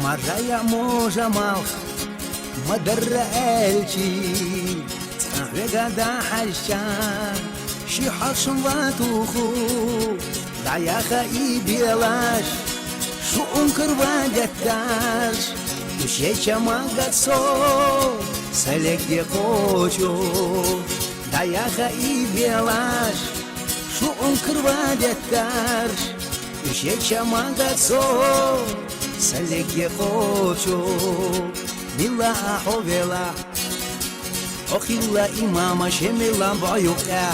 Marjaya moja malch مدر الجي تنغيقا دا حجان شي حرشن واتوخو دعيا خايبي لاش شو انكر وادتاش وشيشا ما قد صو سلك دي قوشو دعيا خايبي لاش شو انكر وادتاش وشيشا ما قد صو سلك دي قوشو Mila hovela Okhilla imama shemila bayuqa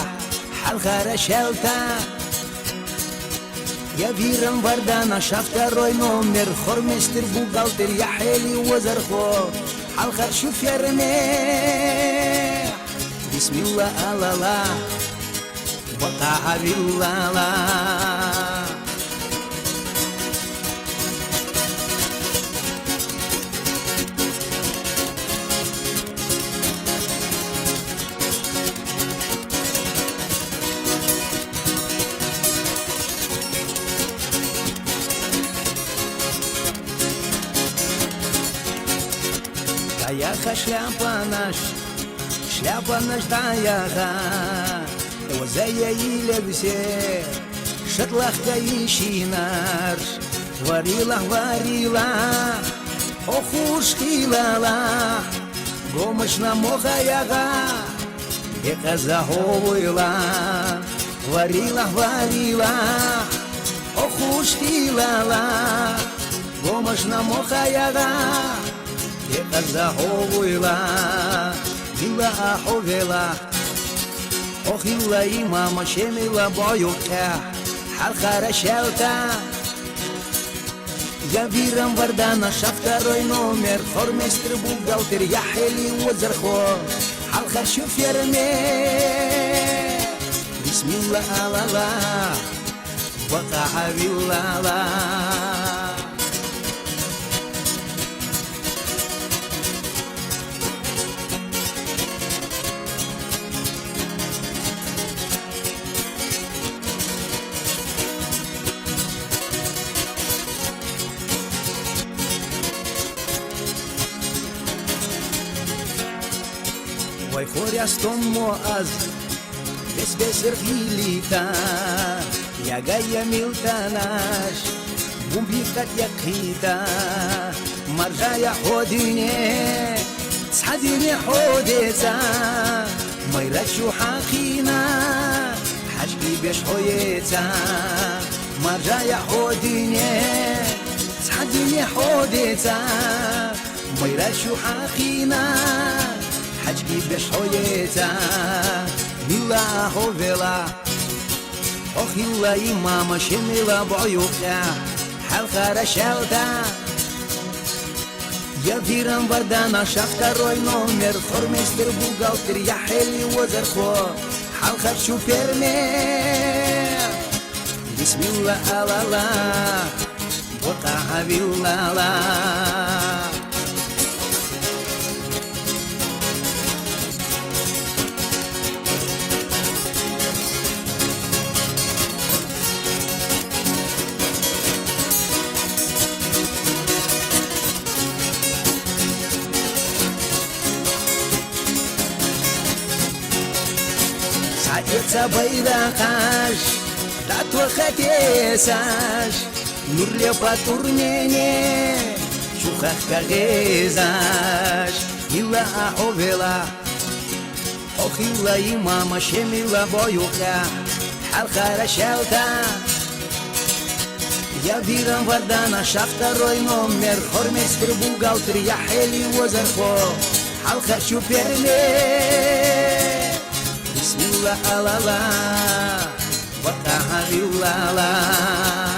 halkhara shelta Ya viran vardana shaftaroy nomer khormester bugalter ya heli wazarkho halkhar shuf yarme Bismillah alala Waqa'a billah Даяха шляпа наш даяха Вазая или все шатлахка ищи наш Варила, охушки лала Гомышна мохаяга Бека заховыла Варила, охушки лала Гомышна мохаяга Заховила, Мила Ховела, Охила имама Шемила Боюка, Халхара Шелта. Я вирам вардана шафтарой номер, Хорместр бухгалтер, я хели вазархо, Халхар шуферме. Бисмилла алала, Вака'a билла. Vai khorias tomo az Besbeser hilita Ya gaya miltanash Bumbikat yakita Marjaya hodine Tsadine hodeza Mayrashu haqina Hajki besh hoyeta Marjaya hodine Tsadine hodeza Mayrashu haqina حجي بشويتا ملا هوفلا أخيلا إماما شميلا بعيوكا حلقة رشالتا يا فيران بردانا شافتروي نومر خرمستر بوغالتر يا حلي وزرخو حلقة شوفيرمي بسم الله ألالا وقع بالله Садится байракаш, датва хатесаш, нурле патурнене, чухах кагезаш, ила аховела, охила имама шемила боюка, халхара шелта. Я вирам вардана шафтарой номер, хорместр бухгалтер, я хели вазархо, халха шуперме. Bismillah alala, Waqa'a billah.